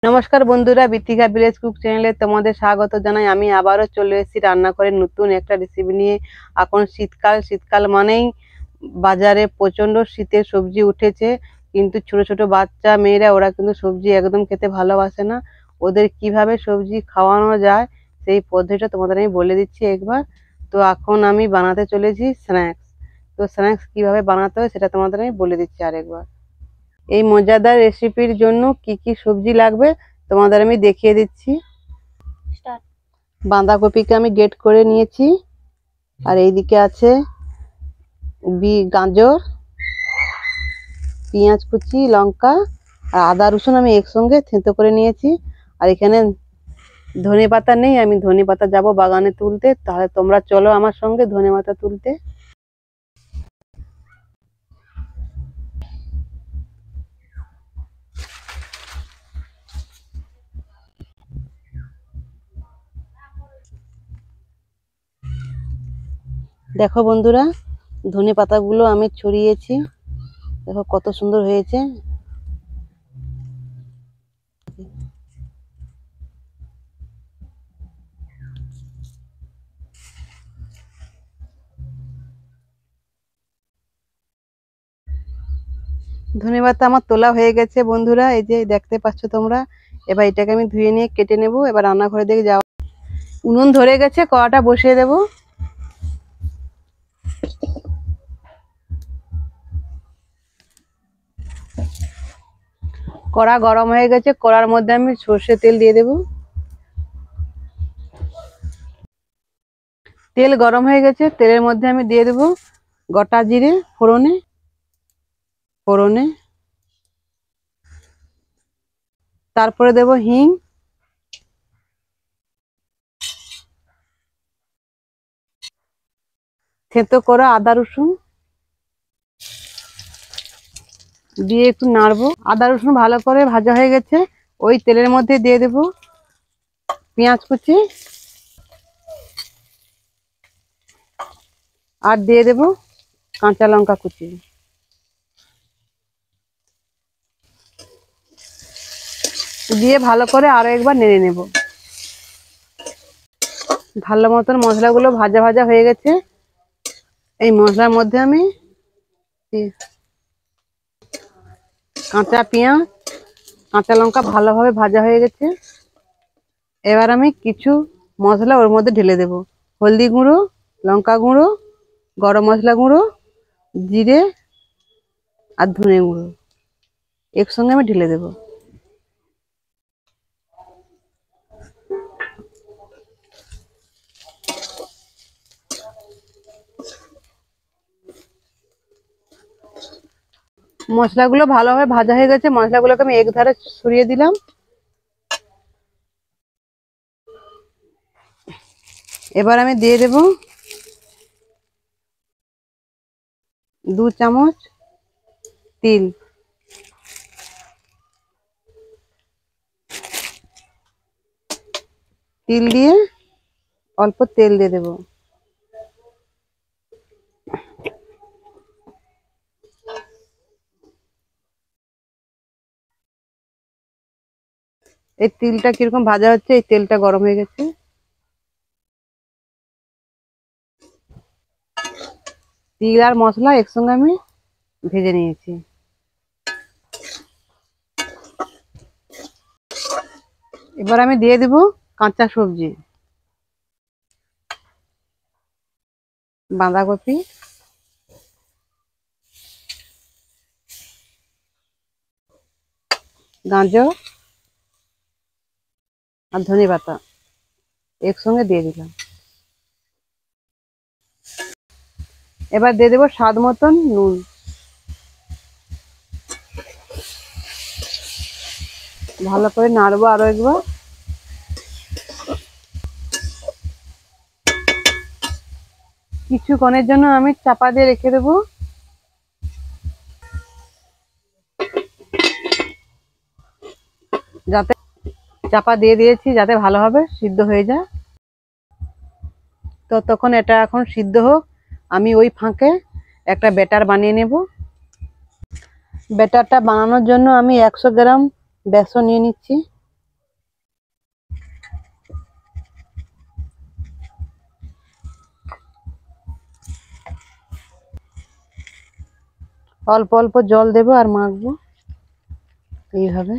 নমস্কার বন্ধুরা, Bithika village cook চ্যানেলে তোমাদের স্বাগত জানাই। আমি আবারও চলে এসেছি রান্না করে নতুন একটা রেসিপি নিয়ে। এখন শীতকাল মানেই বাজারে প্রচন্ড শীতের সবজি উঠেছে, কিন্তু ছোট ছোট বাচ্চা মেয়েরা ওরা কিন্তু সবজি একদম খেতে ভালোবাসে না। ওদের কিভাবে সবজি খাওয়ানো যায় সেই পদ্ধতিটা তোমাদের আমি বলে দিচ্ছি একবার। তো এখন আমি বানাতে চলেছি স্ন্যাক্স। তো স্ন্যাক্স কিভাবে বানাতে হয় সেটা তোমাদের আমি বলে দিচ্ছি আরেকবার। এই মজাদার রেসিপির জন্য কি কি সবজি লাগবে তোমাদের আমি দেখিয়ে দিচ্ছি। বাঁধাকপিকে আমি গ্রেট করে নিয়েছি, আর এইদিকে আছে গাজর, পেঁয়াজ কুচি, লঙ্কা আর আদা রসুন আমি একসঙ্গে থেঁতো করে নিয়েছি। আর এখানে ধনে পাতা নেই, আমি ধনে পাতা যাবো বাগানে তুলতে, তাহলে তোমরা চলো আমার সঙ্গে ধনে পাতা তুলতে। দেখো বন্ধুরা, ধনে পাতাগুলো আমি ছড়িয়েছি, দেখো কত সুন্দর হয়েছে। ধনে পাতা আমার তোলা হয়ে গেছে বন্ধুরা, এই যে দেখতে পাচ্ছ তোমরা। এবার এটাকে আমি ধুয়ে নিয়ে কেটে নেব। এবার রান্নাঘরে দিকে যাওয়া, উনুন ধরে গেছে, কড়াটা বসিয়ে দেব। কড়া গরম হয়ে গেছে, কড়ার মধ্যে আমি সর্ষে তেল দিয়ে দেব। তেল গরম হয়ে গেছে, তেলের মধ্যে আমি দিয়ে দেব গোটা জিরে ফোড়নে ফোড়নে তারপরে দেব হিং, থেঁতো করা আদা রসুন দিয়ে একটু নাড়বো। আদা রসুন ভালো করে ভাজা হয়ে গেছে, ওই তেলের মধ্যে দিয়ে দেব পেঁয়াজ কুচি আর দিয়ে দেব কাঁচা লঙ্কা কুচি। দিয়ে ভালো করে আরো একবার নেড়ে নেব। ভালো মতন মশলাগুলো ভাজা ভাজা হয়ে গেছে। এই মশলার মধ্যে আমি কাঁচা পেঁয়াজ, কাঁচা লঙ্কা ভালোভাবে ভাজা হয়ে গেছে। এবার আমি কিছু মশলা ওর মধ্যে ঢেলে দেব। হলদি গুঁড়ো, লঙ্কা গুঁড়ো, গরম মশলা গুঁড়ো, জিরে আর ধনে গুঁড়ো একসঙ্গে আমি ঢেলে দেব। মশলাগুলো ভালোভাবে ভাজা হয়ে গেছে, মশলাগুলোকে আমি এক ধারে সরিয়ে দিলাম। এবার আমি দিয়ে দেব 2 চামচ তিল, তিল দিয়ে অল্প তেল দিয়ে দেব। এই তিলটা কিরকম ভাজা হচ্ছে, এই তেলটা গরম হয়ে গেছে। তিল আর মশলা একসঙ্গে আমি ভেজে নিয়েছি। এবার আমি দিয়ে দেব কাঁচা সবজি, বাঁধাকপি, গাজর আর ধনে পাতা একসঙ্গে দিয়ে দিলাম। এবার দিয়ে দেবো স্বাদ মতন নুন। ভালো করে নাড়বো আরো একবার। কিছুক্ষণের জন্য আমি চাপা দিয়ে রেখে দেবো। যাতে চাপা দিয়ে দিয়েছি যাতে ভালোভাবে সিদ্ধ হয়ে যায়। তো তখন এটা এখন সিদ্ধ হোক, আমি ওই ফাঁকে একটা ব্যাটার বানিয়ে নেব। ব্যাটারটা বানানোর জন্য আমি 100 গ্রাম বেসন নিয়ে নিচ্ছি। অল্প অল্প জল দেবো আর মাখবো এইভাবে।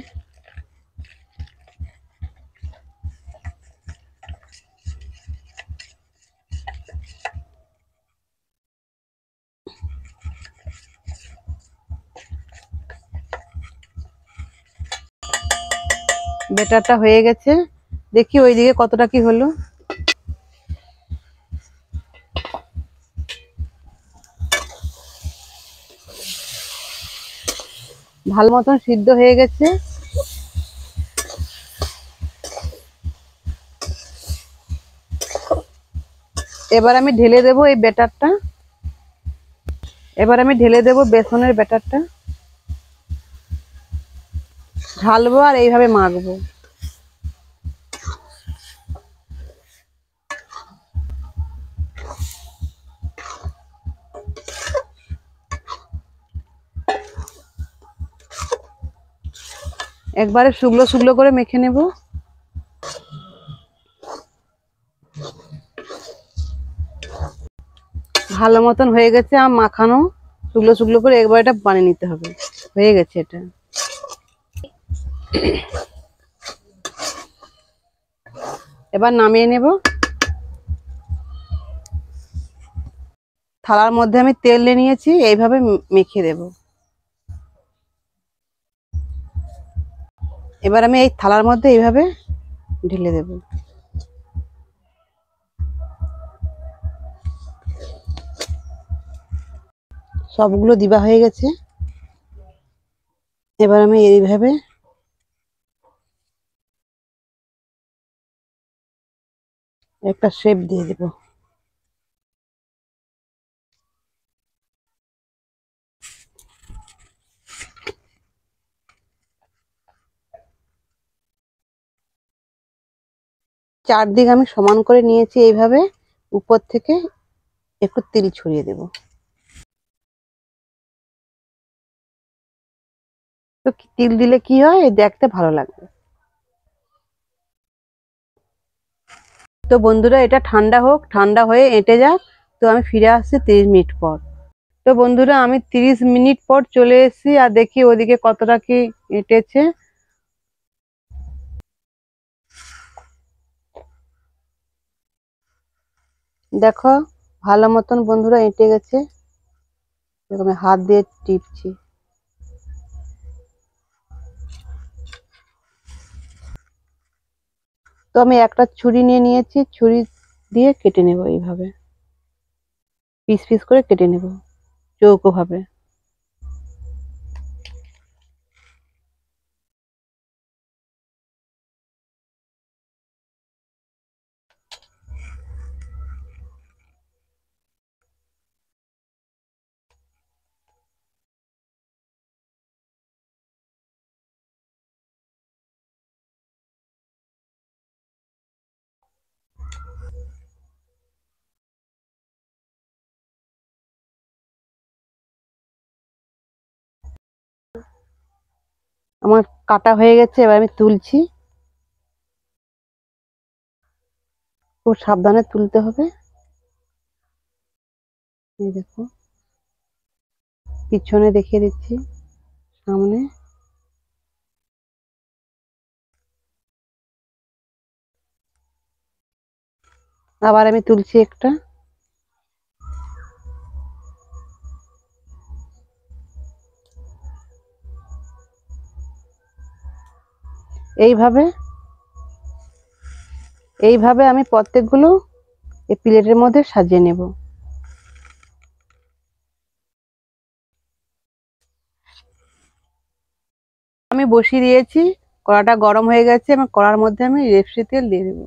ব্যাটারটা হয়ে গেছে, দেখি ওইদিকে কতটা কি হলো। ভালো মতন সিদ্ধ হয়ে গেছে। এবার আমি ঢেলে দেবো এই ব্যাটারটা। এবার আমি ঢেলে দেবো বেসনের ব্যাটারটা, ঢালবো আর এইভাবে মাখবো। একবারে শুকনো শুকনো করে মেখে নেব। ভালো মতন হয়ে গেছে আর মাখানো, শুকনো শুকনো করে একবার এটা বানিয়ে নিতে হবে। হয়ে গেছে এটা। এবার নামিয়ে নেব। থালার মধ্যে আমি তেল নিয়ে নিয়েছি, এইভাবে মেখে দেব। এবার আমি এই থালার মধ্যে এইভাবে ঢেলে দেব। সবগুলো দিবা হয়ে গেছে। এবার আমি এইভাবে একটা শেপ দিয়ে দেব। চারদিক আমি সমান করে নিয়েছি, এইভাবে উপর থেকে একটু তিল ছড়িয়ে দেব। তো তিল দিলে কি হয়, দেখতে ভালো লাগবে। তো বন্ধুরা এটা ঠান্ডা হোক, ঠান্ডা হয়ে এঁটে যাক। তো আমি ফিরে আসছি 30 মিনিট পর। তো বন্ধুরা আমি 30 মিনিট পর চলে এসেছি, আর দেখি ওদিকে কতটা কি এঁটেছে। দেখো ভালো মতন বন্ধুরা এঁটে গেছে। দেখো আমি হাত দিয়ে টিপছি। তো আমি একটা ছুরি নিয়ে নিয়েছি, ছুরি দিয়ে কেটে নেব এইভাবে, পিস পিস করে কেটে নেব চৌকো ভাবে। আমার কাটা হয়ে গেছে, এবার আমি তুলছি। খুব সাবধানে তুলতে হবে। এই দেখো পিছনে দেখিয়ে দিচ্ছি, সামনে। আবার আমি তুলছি একটা। এইভাবে এইভাবে আমি প্রত্যেকগুলো এই প্লেটের মধ্যে সাজিয়ে নেব। আমি বসিয়ে দিয়েছি, কড়াটা গরম হয়ে গেছে, এবং কড়ার মধ্যে আমি রেপসি তেল দিয়ে দেবো।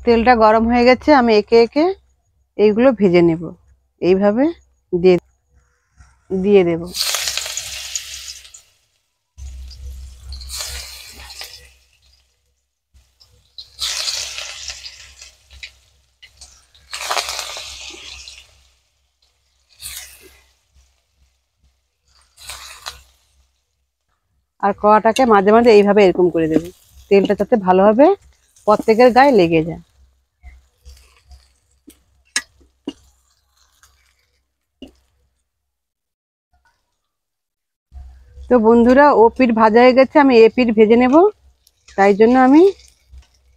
তেলটা গরম হয়ে গেছে, আমি একে একে এইগুলো ভেজে নেব। এইভাবে দিয়ে দিয়ে দেব। আর কড়াটাকে মাঝে মাঝে এইভাবে এরকম করে দেব, তেলটা যাতে ভালোভাবে প্রত্যেকের গায়ে লেগে যায়। তো বন্ধুরা, ও পিঠ ভাজা হয়ে গেছে, আমি এ পিঠ ভেজে নেব। তাই জন্য আমি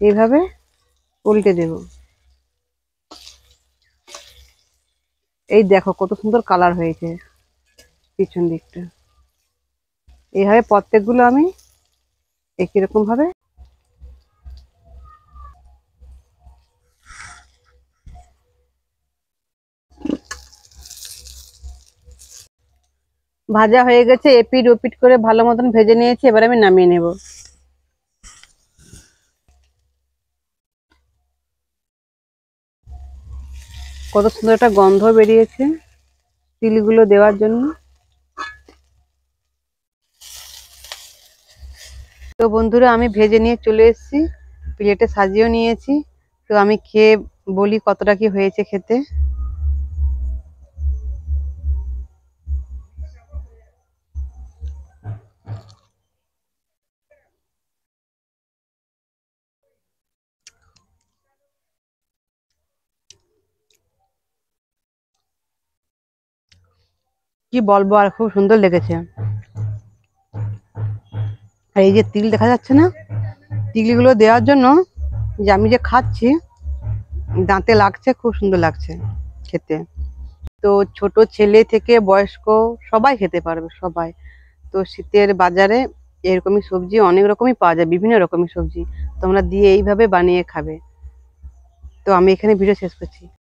এইভাবে উল্টে দেব। এই দেখো কত সুন্দর কালার হয়েছে পিছন দিকটা। এইভাবে প্রত্যেকগুলো আমি একই রকম ভাবে ভাজা হয়ে গেছে। এপিট ওপিট করে ভালো মতন ভেজে নিয়েছি, এবার আমি নামিয়ে নেব। কত সুন্দর একটা গন্ধ বেরিয়েছে তিলগুলো দেওয়ার জন্য। তো বন্ধুরা, আমি ভেজে নিয়ে চলে এসেছি, প্লেটে সাজিয়েও নিয়েছি। তো আমি খেয়ে বলি কতটা কি হয়েছে খেতে। কি বলবো, আর খুব সুন্দর লেগেছে। আর এই যে তিল দেখা যাচ্ছে না, তিলগুলো দেওয়ার জন্য যে আমি যে খাচ্ছি, দাঁতে লাগছে, খুব সুন্দর লাগছে খেতে। তো ছোট ছেলে থেকে বয়স্ক সবাই খেতে পারবে, সবাই। তো শীতের বাজারে এরকমই সবজি অনেক রকমই পাওয়া যায়, বিভিন্ন রকমের সবজি তোমরা দিয়ে এইভাবে বানিয়ে খাবে। তো আমি এখানে ভিডিও শেষ করছি।